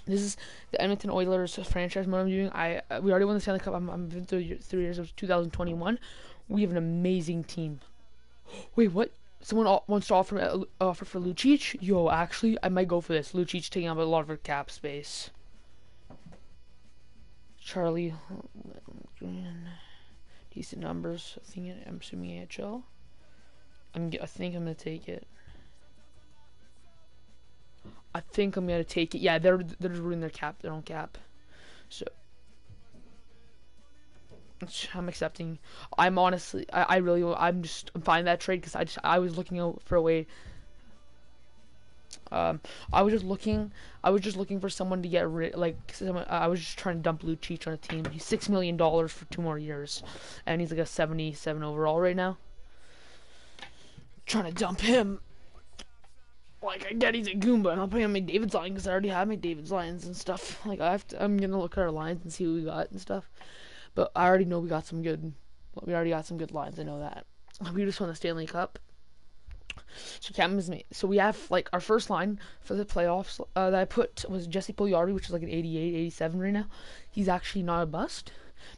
This is the Edmonton Oilers franchise mode I'm doing. We already won the Stanley Cup. I'm been through 3 years. It was 2021. We have an amazing team. Wait, what? Someone wants to offer for Lucic? Yo, actually, I might go for this. Lucic taking up a lot of our cap space. Charlie, decent numbers. I'm assuming AHL. I think I'm gonna take it. I think I'm gonna take it. Yeah, they're just ruining their own cap. So I'm accepting. I'm honestly, I really, I'm fine with that trade because I was looking out for a way. I was just looking for someone to get rid. I was just trying to dump Lucic on a team. He's $6 million for 2 more years, and he's like a 77 overall right now. Trying to dump him. Like, I get he's a Goomba, and I'll put him on McDavid's line because I already have McDavid's lines and stuff. Like, I'm gonna look at our lines and see what we got and stuff. But I already know we got some good. We already got some good lines. I know that. We just won the Stanley Cup. So we have like our first line for the playoffs that I put was Jesse Puljujarvi, which is like an 88, 87 right now. He's actually not a bust.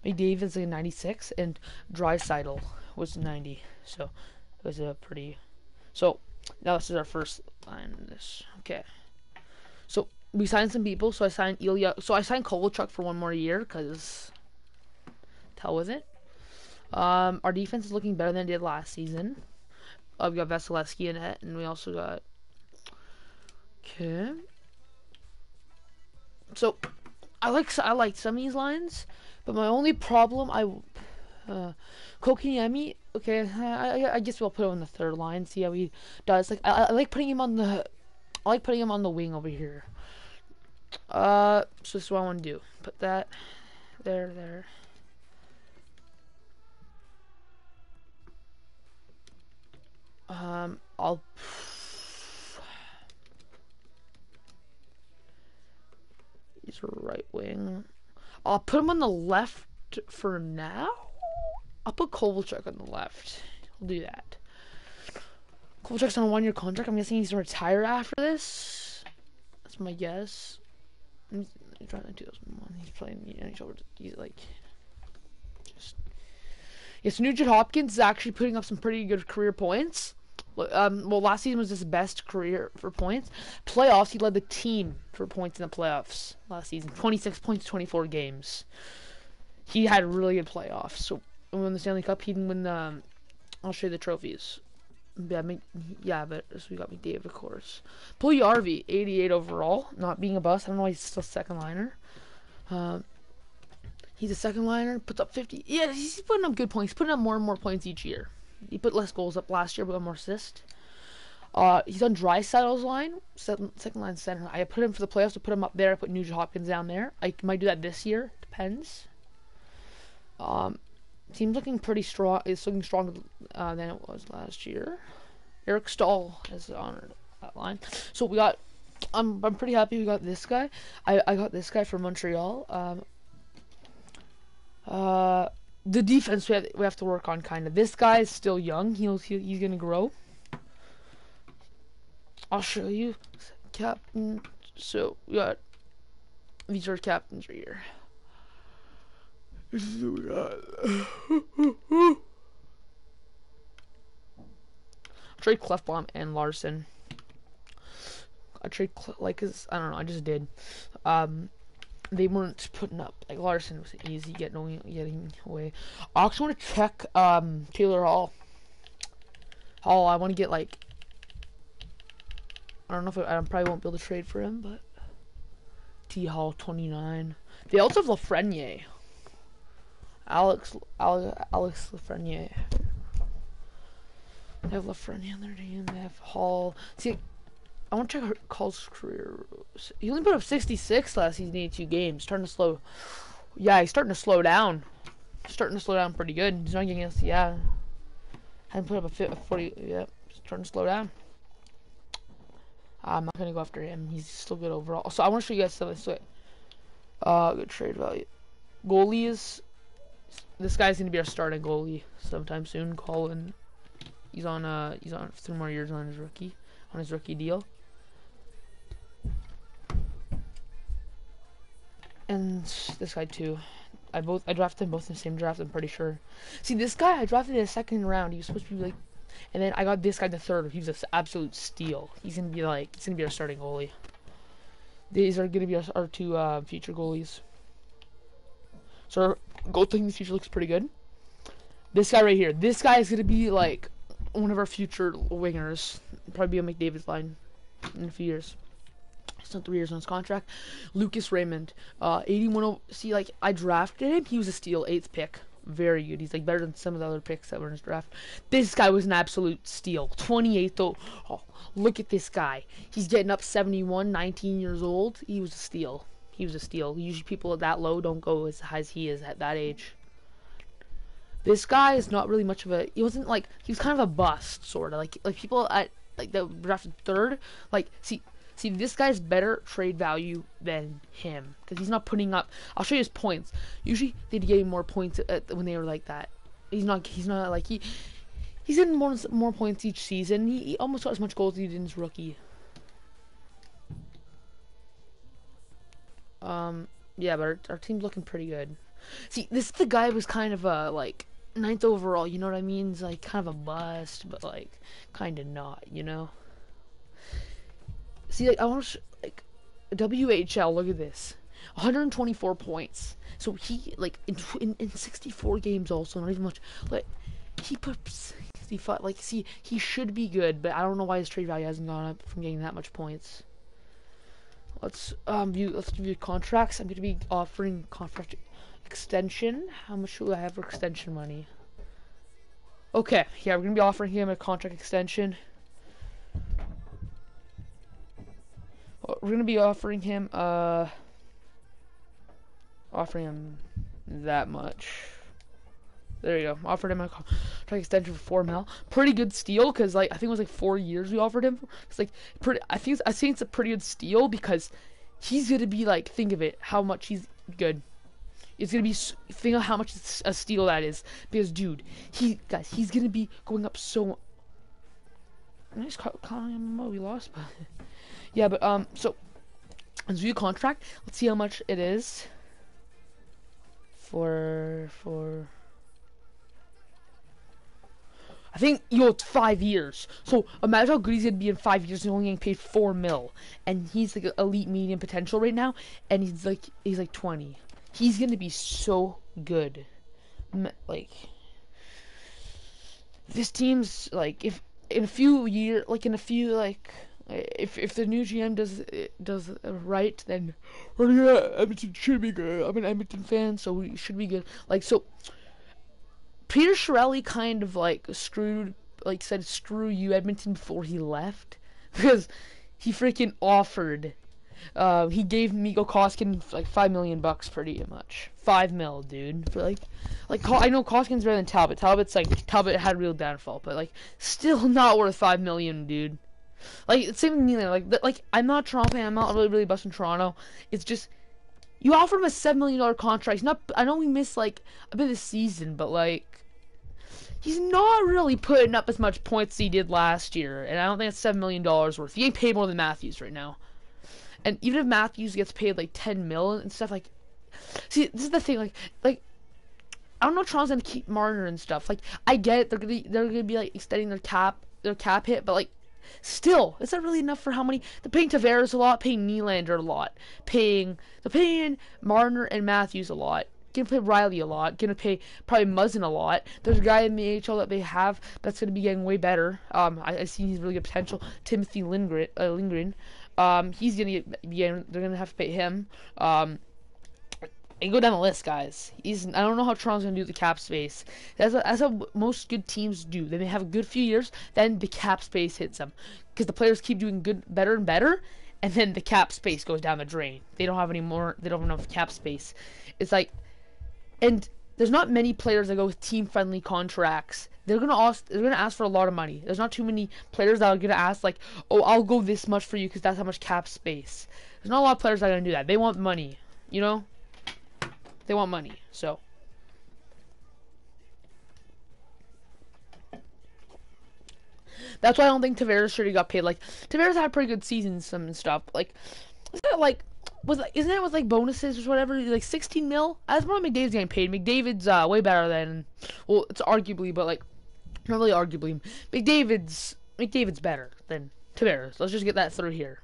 McDavid's like a 96, and Draisaitl was 90. So it was a pretty. So now this is our first line. Okay. So we signed some people. So I signed Ilya. So I signed Kovalchuk for 1 more year because. Hell with it. Our defense is looking better than it did last season. We got Vasilevsky in it, and we also got. Okay. So, I like some of these lines, but my only problem, Kokiniemi. Okay, I guess we'll put him on the third line. See how he does. Like I like putting him on the. I like putting him on the wing over here. So this is what I want to do. Put that there. I'll. He's a right wing. I'll put him on the left for now. I'll put Kovalchuk on the left. I'll do that. Kovalchuk's on a 1-year contract. I'm guessing he's gonna retire after this. That's my guess. He's trying to 2001. He's playing the NHL. He's like just. Yes, Nugent Hopkins is actually putting up some pretty good career points. Well, last season was his best career for points. Playoffs, he led the team for points in the playoffs last season. 26 points, 24 games. He had really good playoffs. So, when we won the Stanley Cup, he didn't win the. I'll show you the trophies. Yeah, but so we got McDavid, of course. Puljujarvi, 88 overall, not being a bust. I don't know why he's still second liner. He's a second liner, puts up 50. Yeah, he's putting up good points. He's putting up more and more points each year. He put less goals up last year, but got more assists. He's on Draisaitl's line, second line center. I put him for the playoffs to put him up there. I put Nugent Hopkins down there. I might do that this year. Depends. Team's looking pretty strong. It's looking stronger than it was last year. Eric Stahl has honored that line. So we got. I'm pretty happy we got this guy. I got this guy from Montreal. The defense we have to work on kind of. This guy is still young. He's gonna grow. I'll show you, captain. So we got these are captains right here. This is what we got. Trade Clefbaum and Larson. I trade cause I don't know. I just did. They weren't putting up. Like Larson was easy getting away. I also want to check Taylor Hall. I want to get like. I don't know if I probably won't be able to trade for him, but T Hall 29. They also have Lafreniere. Alex Lafreniere. They have Lafreniere on their team. They have Hall. See, I want to check Hall's career. He only put up 66 last season, 82 games. Starting to slow. Yeah, he's starting to slow down. Starting to slow down pretty good. He's not getting us. Yeah, hadn't put up a 40. Yeah, starting to slow down. I'm not gonna go after him. He's still good overall. So I want to show you guys something. Good trade value. Goalies. This guy's gonna be our starting goalie sometime soon. Colin. He's on 3 more years on his rookie deal. And this guy too. I drafted them both in the same draft, I'm pretty sure. See, this guy I drafted in the second round. He was supposed to be like, and then I got this guy in the third. He was an absolute steal. He's gonna be our starting goalie. These are gonna be our two future goalies. So our goaltending in the future looks pretty good. This guy right here. This guy is gonna be like one of our future wingers. Probably be on McDavid's line in a few years. Still 3 years on his contract. Lucas Raymond, 81. See, like I drafted him. He was a steal, 8th pick. Very good. He's like better than some of the other picks that were in his draft. This guy was an absolute steal. 28th though. Oh, look at this guy. He's getting up 71, 19 years old. He was a steal. He was a steal. Usually people at that low don't go as high as he is at that age. This guy is not really much of a. He wasn't like. He was kind of a bust, sort of like people at like that drafted third. Like see, this guy's better trade value than him because he's not putting up. I'll show you his points. Usually they'd get more points when they were like that. He's not like he's getting more points each season. He almost got as much goals as he did in his rookie. Yeah, but our team's looking pretty good. See, this is the guy who was kind of a like 9th overall. You know what I mean? He's like kind of a bust, but like kind of not. You know. See, like I want to like WHL. Look at this, 124 points. So he like in 64 games, also not even much. Like he put 65. Like see, he should be good, but I don't know why his trade value hasn't gone up from getting that much points. Let's view contracts. I'm gonna be offering contract extension. How much do I have for extension money? Okay, yeah, we're gonna be offering him a contract extension. We're gonna be offering him that much. There you go. Offered him a contract extension for 4 mil. Pretty good steal because like I think it was like 4 years we offered him. It's like I think it's a pretty good steal because he's gonna be like, think of it, how much he's good. It's gonna be, think of how much a steal that is because dude, he's gonna be going up so. Nice calling him. We lost, but yeah, but so let's view contract. Let's see how much it is for. I think, it's 5 years. So, imagine how good he's going to be in 5 years and only getting paid 4 mil. And he's, like, elite medium potential right now. And he's, like 20. He's going to be so good. Like, this team's, like, if the new GM does right, then Edmonton should be good. I'm an Edmonton fan, so we should be good. Like, so Peter Chiarelli kind of like said screw you Edmonton before he left because he freaking offered. He gave Mikko Koskinen like $5 million pretty much. 5 mil, dude. For like I know Koskinen's better than Talbot. Talbot had a real downfall, but like still not worth 5 million, dude. Like same with Nylander. Like I'm not a Toronto fan. I'm not really busting Toronto. It's just you offered him a $7 million contract. He's not. I know we missed like a bit of the season, but like he's not really putting up as much points as he did last year. And I don't think it's $7 million worth. He ain't paid more than Matthews right now. And even if Matthews gets paid like 10 mil and stuff, like, see, this is the thing, like, I don't know if Toronto's gonna keep Marner and stuff. Like, I get it, they're gonna be like extending their cap hit, but like, still, is that really enough for how many? They're paying Tavares a lot, paying Nylander a lot, they're paying Marner and Matthews a lot. Gonna pay Riley a lot. Gonna pay probably Muzzin a lot. There's a guy in the AHL that they have that's gonna be getting way better. I see he's really good potential. Timothy Lindgren. He's gonna they're gonna have to pay him. And go down the list, guys. I don't know how Toronto's gonna do the cap space. That's how most good teams do. Then they have a good few years, then the cap space hits them because the players keep doing better and better, and then the cap space goes down the drain. They don't have enough cap space. It's like, and there's not many players that go with team-friendly contracts. They're gonna ask for a lot of money. There's not too many players that are gonna ask like, "Oh, I'll go this much for you because that's how much cap space." There's not a lot of players that are gonna do that. They want money, you know. They want money, so. That's why I don't think Tavares should have got paid. Like Tavares had pretty good seasons, some stuff. Like, it's not like isn't it with like bonuses or whatever, like 16 mil? That's more McDavid's getting paid. McDavid's way better than, well, it's arguably, but like not really arguably. McDavid's better than Tavares. Let's just get that through here.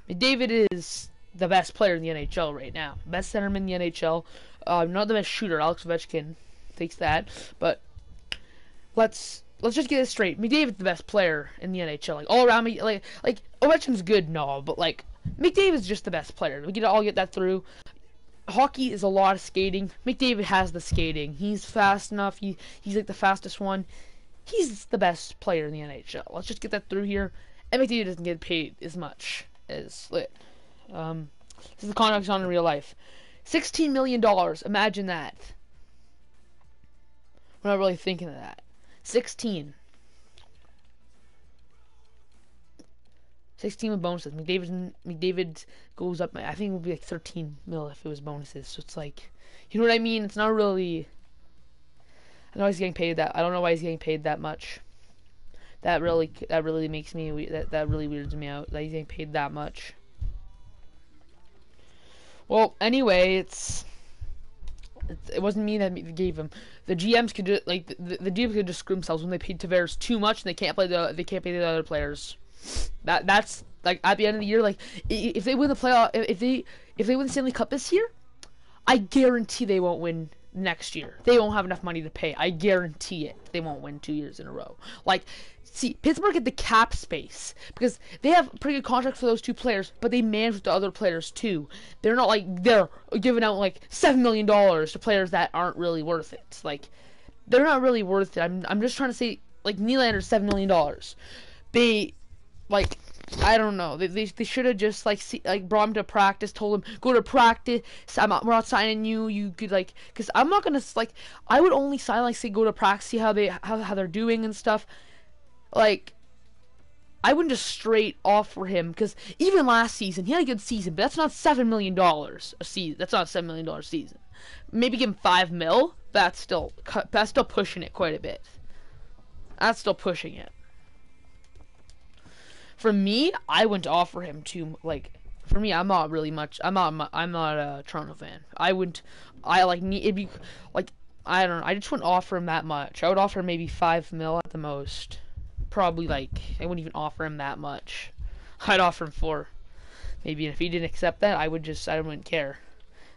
McDavid is the best player in the NHL right now. Best centerman in the NHL. Not the best shooter. Alex Ovechkin takes that. But let's just get this straight. McDavid's the best player in the NHL. Like all around me, like Ovechkin's good, no, but like McDavid's just the best player. We can all get that through. Hockey is a lot of skating. McDavid has the skating. He's fast enough. He's like the fastest one. He's the best player in the NHL. Let's just get that through here. And McDavid doesn't get paid as much as Lit. This is the contract on in real life. $16 million. Imagine that. We're not really thinking of that. 16 with bonuses. McDavid goes up. I think it would be like 13 mil if it was bonuses. So it's like, you know what I mean? It's not really. I know he's getting paid that. I don't know why he's getting paid that much. That really makes me. That really weirds me out. That he's getting paid that much. Well, anyway, it wasn't me that gave him. The GMs could do, like the GMs could just screw themselves when they paid Tavares too much and they can't pay the other players. That's like at the end of the year, like if they win the playoff, if they win the Stanley Cup this year, I guarantee they won't win next year. They won't have enough money to pay. I guarantee it. They won't win 2 years in a row. Like, see, Pittsburgh get the cap space because they have pretty good contracts for those two players, but they manage with the other players too. They're not like they're giving out like $7 million to players that aren't really worth it. Like, they're not really worth it. I'm just trying to say, like, Nylander's $7 million. They, like, I don't know. They should have just brought him to practice, told him go to practice. We're not signing you. You could because I'm not gonna I would only sign say go to practice, see how they're doing and stuff. Like, I wouldn't just straight offer him because even last season he had a good season, but that's not $7 million a season. That's not a $7 million a season. Maybe give him $5 mil. That's still pushing it quite a bit. That's still pushing it. For me, I wouldn't offer him for me, I'm not really much. I'm not a Toronto fan. I don't know. I just wouldn't offer him that much. I would offer him maybe $5 mil at the most. Probably I wouldn't even offer him that much. I'd offer him 4. Maybe, and if he didn't accept that, I wouldn't care.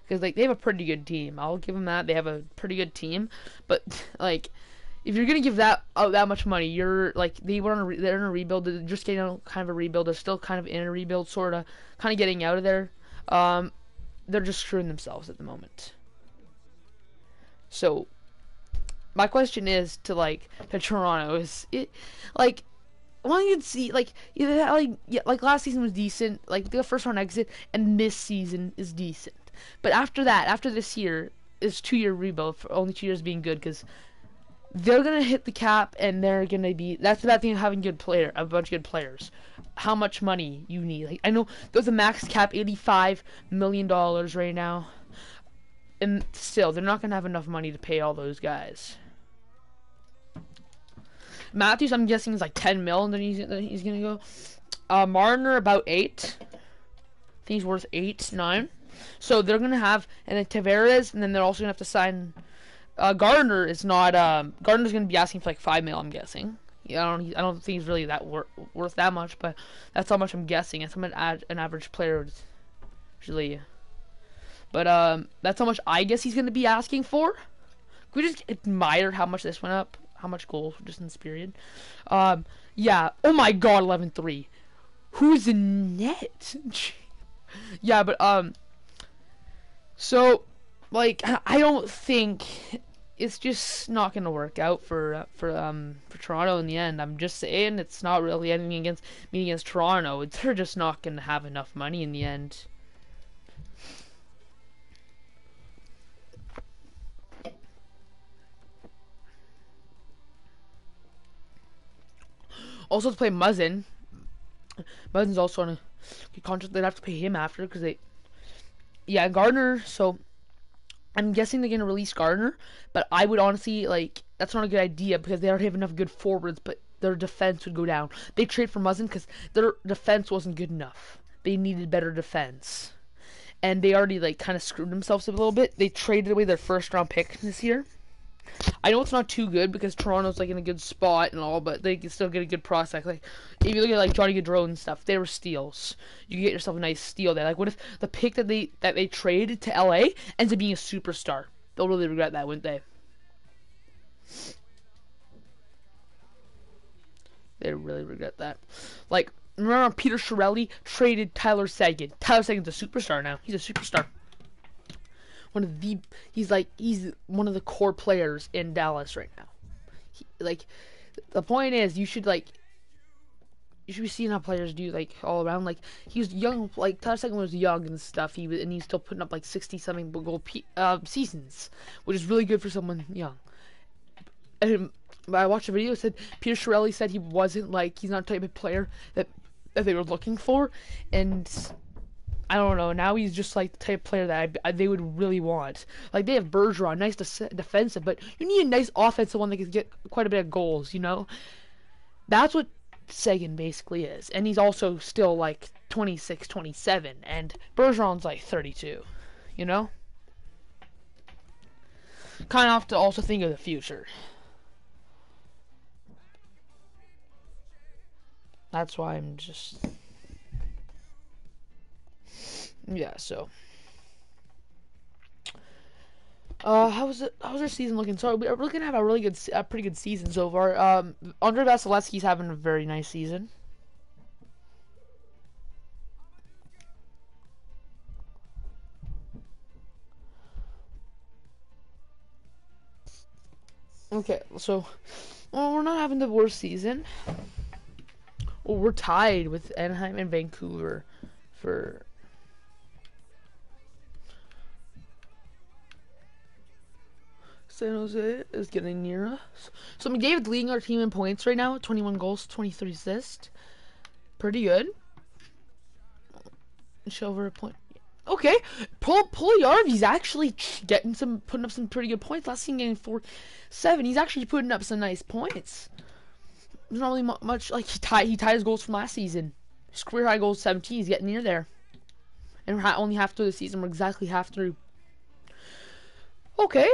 Because they have a pretty good team. I'll give them that. They have a pretty good team. But if you're gonna give that much money, you're they're in a rebuild. They're just getting out kind of a rebuild. They're still kind of in a rebuild, sort of getting out of there. They're just screwing themselves at the moment. So, my question is to Toronto is it well, you can see last season was decent. The first round exit, and this season is decent. But after this year, is 2-year rebuild for only 2 years being good because they're gonna hit the cap, and they're gonna be. That's the bad thing of having a bunch of good players. How much money you need? I know there's a max cap, $85 million right now, and still they're not gonna have enough money to pay all those guys. Matthews, I'm guessing, is 10 mil, and then he's gonna go. Marner about 8. I think he's worth 8, 9. So they're gonna have, and then Tavares, and then they're also gonna have to sign. Gardner is not. Gardner's gonna be asking for 5 mil. I'm guessing. I don't think he's really that worth that much, but that's how much I'm guessing. That's how much an average player would usually. But that's how much I guess he's gonna be asking for. Can we just admire how much this went up? How much goals just in this period? Yeah. Oh my God, 11-3. Who's in net? Yeah, but so. I don't think it's just not gonna work out for Toronto in the end. I'm just saying it's not really anything against Toronto. They're just not gonna have enough money in the end. Also to play Muzzin. Muzzin's also on a good contract. They'd have to pay him after because Gardner. So. I'm guessing they're going to release Gardner, but I would honestly, that's not a good idea because they already have enough good forwards, but their defense would go down. They trade for Muzzin because their defense wasn't good enough. They needed better defense. and they already like kind of screwed themselves up a little bit. They traded away their first round pick this year. I know it's not too good because Toronto's like in a good spot and all, but they can still get a good prospect. Like if you look at like Johnny Gaudreau and stuff, they were steals. You can get yourself a nice steal there. Like what if the pick that they traded to LA ends up being a superstar? They'll really regret that, wouldn't they? They really regret that. Like remember Peter Chiarelli traded Tyler Seguin. Tyler Seguin's a superstar now. He's a superstar. He's one of the core players in Dallas right now. The point is you should be seeing how players do like all around. Like he was young, like Tyler Seguin was young and stuff. He's still putting up like 60-something goal seasons, which is really good for someone young. And I watched a video. It said Peter Chiarelli said he's not the type of player that they were looking for, and I don't know. Now he's just like the type of player that they would really want. Like they have Bergeron, nice defensive, but you need a nice offensive one that can get quite a bit of goals. You know, that's what Seguin basically is, and he's also still like 26, 27, and Bergeron's like 32. You know, kind of have to also think of the future. That's why I'm just. Yeah, so. How's our season looking? So we're looking to have a pretty good season so far. Andre Vasilevsky's having a very nice season. Okay, so we're not having the worst season. Well, we're tied with Anaheim and Vancouver for. San Jose is getting near us. So McDavid's leading our team in points right now. 21 goals, 23 assists. Pretty good. Show over a point. Okay, Puljujärvi's actually putting up some pretty good points. Last season getting 4-7. He's actually putting up some nice points. There's not really much like he tied his goals from last season. His career high goals 17. He's getting near there. And we're only half through the season. We're exactly half through. Okay.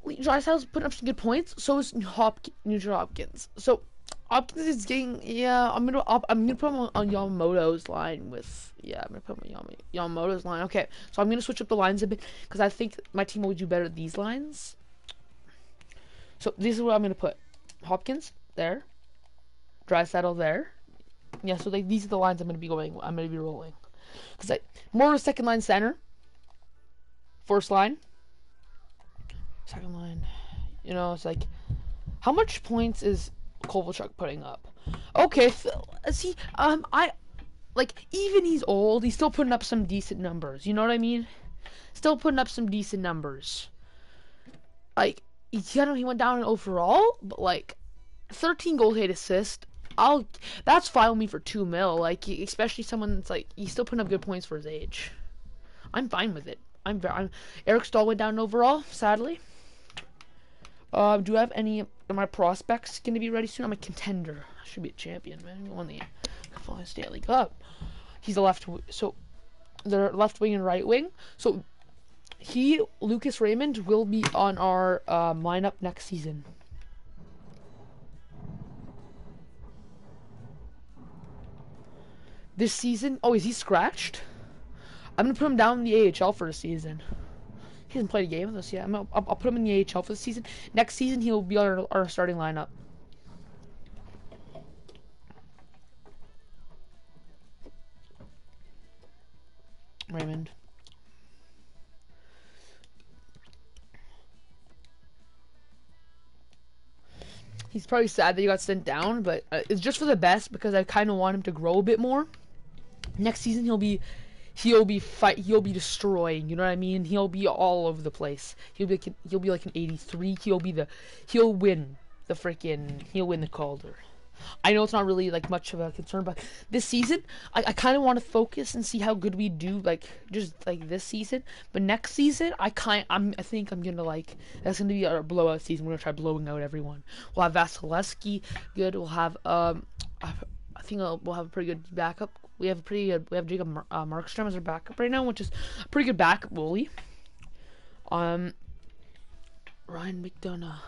Draisaitl's putting up some good points. So is Nugent Hopkins. So Hopkins is getting I'm gonna put him on Yamamoto's line with I'm gonna put him on Yamamoto's line. Okay, so I'm gonna switch up the lines a bit because I think my team will do better at these lines. So this is what I'm gonna put: Hopkins there, Draisaitl there. Yeah, so these are the lines I'm gonna be rolling because more of a second line center, first line. Second line, it's like, how much points is Kovalchuk putting up? Okay, see, even he's old, he's still putting up some decent numbers. You know what I mean? Still putting up some decent numbers. Like, he went down in overall, but 13 goals, 8 assists. That's fine with me for $2 million. Like, especially someone that's he's still putting up good points for his age. I'm fine with it. Eric Stahl went down overall, sadly. Do I have any of my prospects going to be ready soon? I'm a contender. I should be a champion, man. We won the Stanley Cup. He's a so they're left wing and right wing. So Lucas Raymond will be on our lineup next season. This season, is he scratched? I'm gonna put him down in the AHL for a season. He hasn't played a game with us yet. I'll put him in the AHL for the season. Next season, he'll be on our starting lineup. Raymond. He's probably sad that he got sent down, but it's just for the best because I kind of want him to grow a bit more. Next season, he'll be destroying, you know what I mean? He'll be all over the place. He'll be like an 83. He'll win the Calder. I know it's not really much of a concern, but this season I kind of want to focus and see how good we do this season. But next season I think I'm gonna that's gonna be our blowout season. We're gonna try blowing out everyone. We'll have Vasilevsky good. We'll have I think we'll have a pretty good backup. We have Jacob Markstrom as our backup right now, which is a pretty good backup goalie. Ryan McDonough.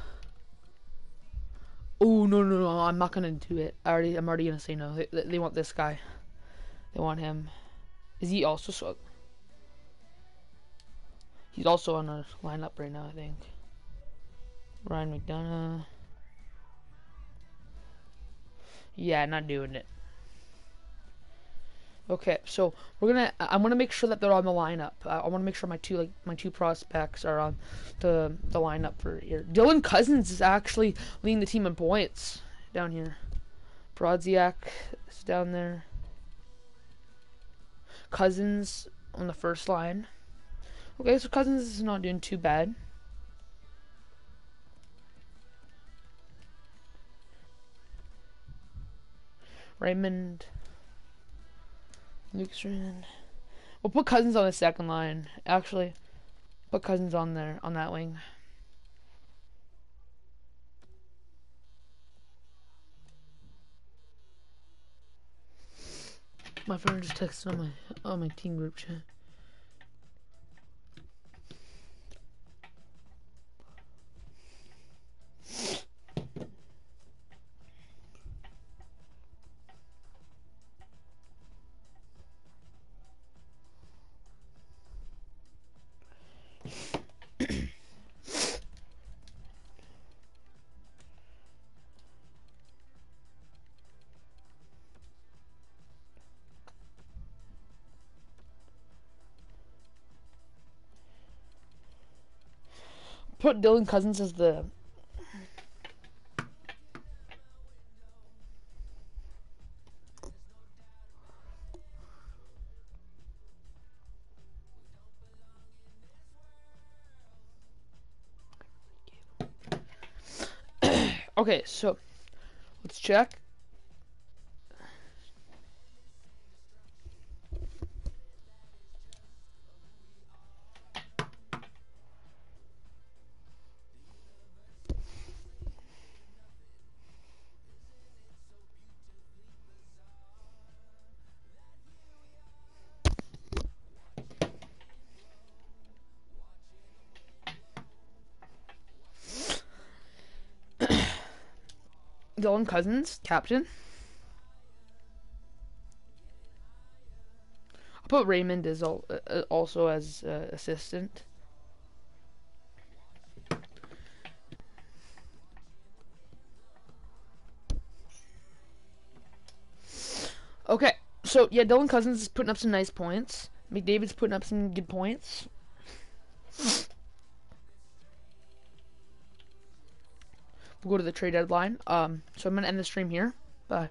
Oh no! I'm not gonna do it. I'm already gonna say no. They want this guy. They want him. Is he also so? He's also on our lineup right now, I think. Ryan McDonough. Yeah, not doing it. Okay, so I'm gonna make sure that they're on the lineup. I want to make sure my two prospects are on the lineup for here. Dylan Cousins is actually leading the team in points down here. Brodziak is down there. Cousins on the first line. Okay, so Cousins is not doing too bad. Raymond. Luke's Raymond. We'll put Cousins on the second line. Actually, put Cousins on there, on that wing. My friend just texted on my team group chat. Put Dylan Cousins as the okay, so let's check. Dylan Cousins, captain. I'll put Raymond as also as assistant. Okay, so yeah, Dylan Cousins is putting up some nice points. McDavid's putting up some good points. We'll go to the trade deadline. So I'm gonna end the stream here. Bye.